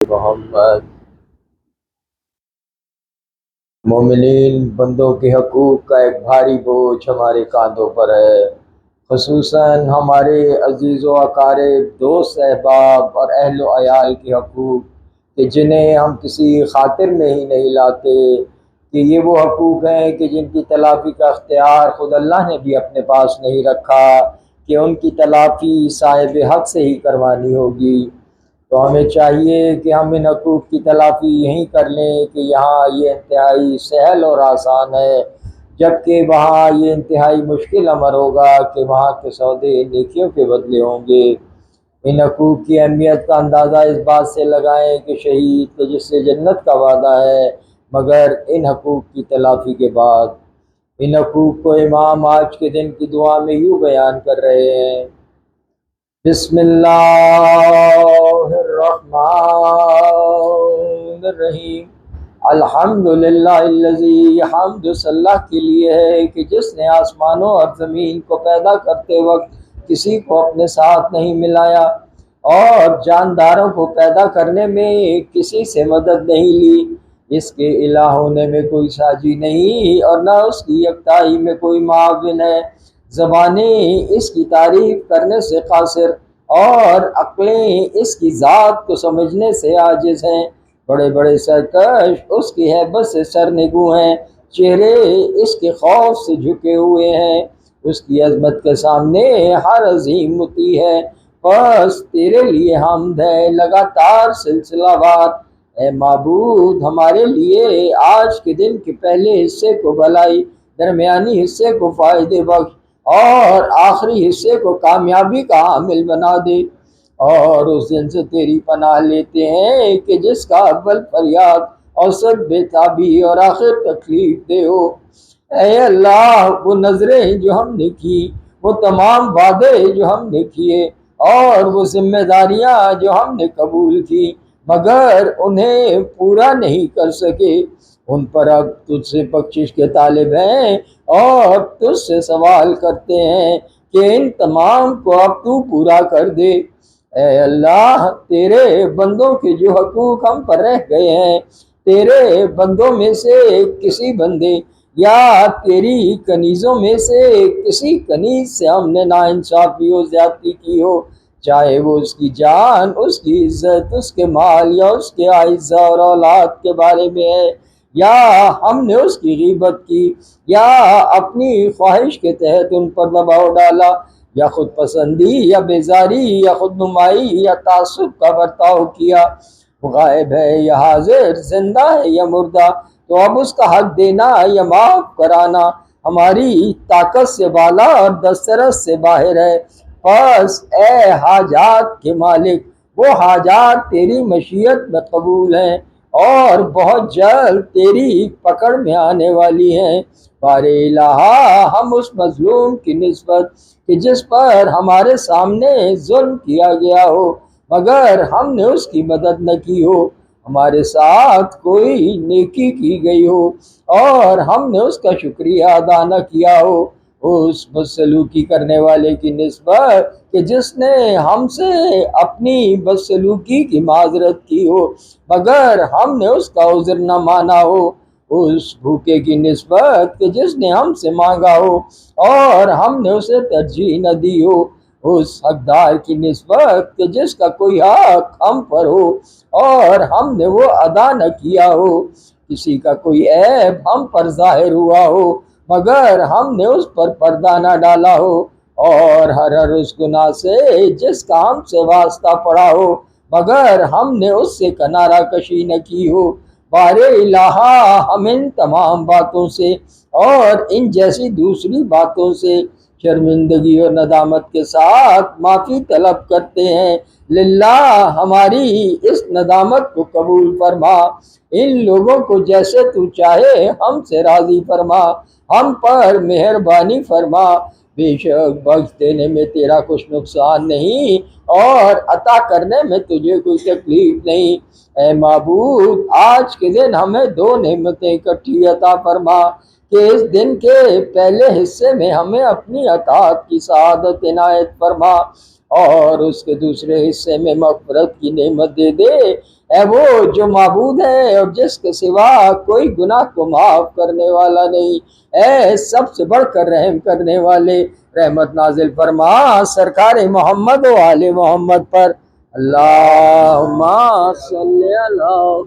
محمد مومنین بندوں کے حقوق کا ایک بھاری بوجھ ہمارے کاندھوں پر ہے، خصوصاً ہمارے عزیز و اقارب، دوست، احباب اور اہل و عیال کے حقوق کہ جنہیں ہم کسی خاطر میں ہی نہیں لاتے کہ یہ وہ حقوق ہیں کہ جن کی تلافی کا اختیار خود اللہ نے بھی اپنے پاس نہیں رکھا کہ ان کی تلافی صاحب حق سے ہی کروانی ہوگی۔ تو ہمیں چاہیے کہ ہم ان حقوق کی تلافی یہیں کر لیں کہ یہاں یہ انتہائی سہل اور آسان ہے، جبکہ وہاں یہ انتہائی مشکل امر ہوگا کہ وہاں کے سودے نیکیوں کے بدلے ہوں گے۔ ان حقوق کی اہمیت کا اندازہ اس بات سے لگائیں کہ شہید تو جس سے جنت کا وعدہ ہے، مگر ان حقوق کی تلافی کے بعد۔ ان حقوق کو امام آج کے دن کی دعا میں یوں بیان کر رہے ہیں: بسم اللہ الرحمن الرحیم، الحمدللہ الذی، یہ حمد اس اللہ کے لیے ہے کہ جس نے آسمانوں اور زمین کو پیدا کرتے وقت کسی کو اپنے ساتھ نہیں ملایا اور جانداروں کو پیدا کرنے میں کسی سے مدد نہیں لی۔ اس کے الہ ہونے میں کوئی ساجی نہیں اور نہ اس کی یکتائی میں کوئی معاون ہے۔ زبانیں اس کی تعریف کرنے سے قاصر اور عقلیں اس کی ذات کو سمجھنے سے عاجز ہیں۔ بڑے بڑے سرکش اس کی ہیبت سے سرنگوں ہیں، چہرے اس کے خوف سے جھکے ہوئے ہیں۔ اس کی عظمت کے سامنے ہر عظیم مطیع ہے۔ بس تیرے لیے حمد ہے لگاتار سلسلہ وار۔ اے معبود، ہمارے لیے آج کے دن کے پہلے حصے کو بھلائی، درمیانی حصے کو فائدے بخش اور آخری حصے کو کامیابی کا حامل بنا دے۔ اور اس دن سے تیری پناہ لیتے ہیں کہ جس کا اول فریاد، اوسط بے تابی اور آخر تکلیف دے ہو۔ اے اللہ، وہ نظریں جو ہم نے کی، وہ تمام وعدے جو ہم نے کیے اور وہ ذمہ داریاں جو ہم نے قبول کی مگر انہیں پورا نہیں کر سکے، ان پر اب تجھ سے بخشش کے طالب ہیں اور تجھ سے سوال کرتے ہیں کہ ان تمام کو اب تو پورا کر دے۔ اے اللہ، تیرے بندوں کے جو حقوق ہم پر رہ گئے ہیں، تیرے بندوں میں سے کسی بندے یا تیری کنیزوں میں سے کسی کنیز سے ہم نے ناانصافی و زیادتی کی ہو، چاہے وہ اس کی جان، اس کی عزت، اس کے مال یا اس کے اعزہ اور اولاد کے بارے میں ہے، یا ہم نے اس کی غیبت کی یا اپنی خواہش کے تحت ان پر دباؤ ڈالا، یا خود پسندی یا بیزاری یا خود نمائی یا تعصب کا برتاؤ کیا۔ وہ غائب ہے یا حاضر، زندہ ہے یا مردہ، تو اب اس کا حق دینا یا معاف کرانا ہماری طاقت سے بالا اور دسترس سے باہر ہے۔ بس اے حاجات کے مالک، وہ حاجات تیری مشیت میں قبول ہیں اور بہت جلد تیری پکڑ میں آنے والی ہیں۔ بار الہ، ہم اس مظلوم کی نسبت کہ جس پر ہمارے سامنے ظلم کیا گیا ہو مگر ہم نے اس کی مدد نہ کی ہو، ہمارے ساتھ کوئی نیکی کی گئی ہو اور ہم نے اس کا شکریہ ادا نہ کیا ہو، اس بدسلوکی کرنے والے کی نسبت کہ جس نے ہم سے اپنی بدسلوکی کی معذرت کی ہو مگر ہم نے اس کا عذر نہ مانا ہو، اس بھوکے کی نسبت کہ جس نے ہم سے مانگا ہو اور ہم نے اسے ترجیح نہ دی ہو، اس حقدار کی نسبت کہ جس کا کوئی حق ہم پر ہو اور ہم نے وہ ادا نہ کیا ہو، کسی کا کوئی عیب ہم پر ظاہر ہوا ہو مگر ہم نے اس پر پردہ نہ ڈالا ہو، اور ہر اس گناہ سے جس کا ہم سے واسطہ پڑا ہو مگر ہم نے اس سے کنارہ کشی نہ کی ہو۔ بار الہ، ہم ان تمام باتوں سے اور ان جیسی دوسری باتوں سے شرمندگی اور ندامت کے ساتھ معافی طلب کرتے ہیں۔ للہ، ہماری اس ندامت کو قبول فرما، ان لوگوں کو جیسے تو چاہے ہم سے راضی فرما، ہم پر مہربانی فرما، بے شک بخش دینے میں تیرا کچھ نقصان نہیں اور عطا کرنے میں تجھے کوئی تکلیف نہیں۔ اے معبود، آج کے دن ہمیں دو نعمتیں اکٹھی عطا فرما کہ اس دن کے پہلے حصے میں ہمیں اپنی اطاعت کی سعادت عنایت فرما اور اس کے دوسرے حصے میں مغفرت کی نعمت دے دے۔ اے وہ جو معبود ہے اور جس کے سوا کوئی گناہ کو معاف کرنے والا نہیں، اے سب سے بڑھ کر رحم کرنے والے، رحمت نازل فرما سرکار محمد و آل محمد پر۔ اللہم صلی اللہ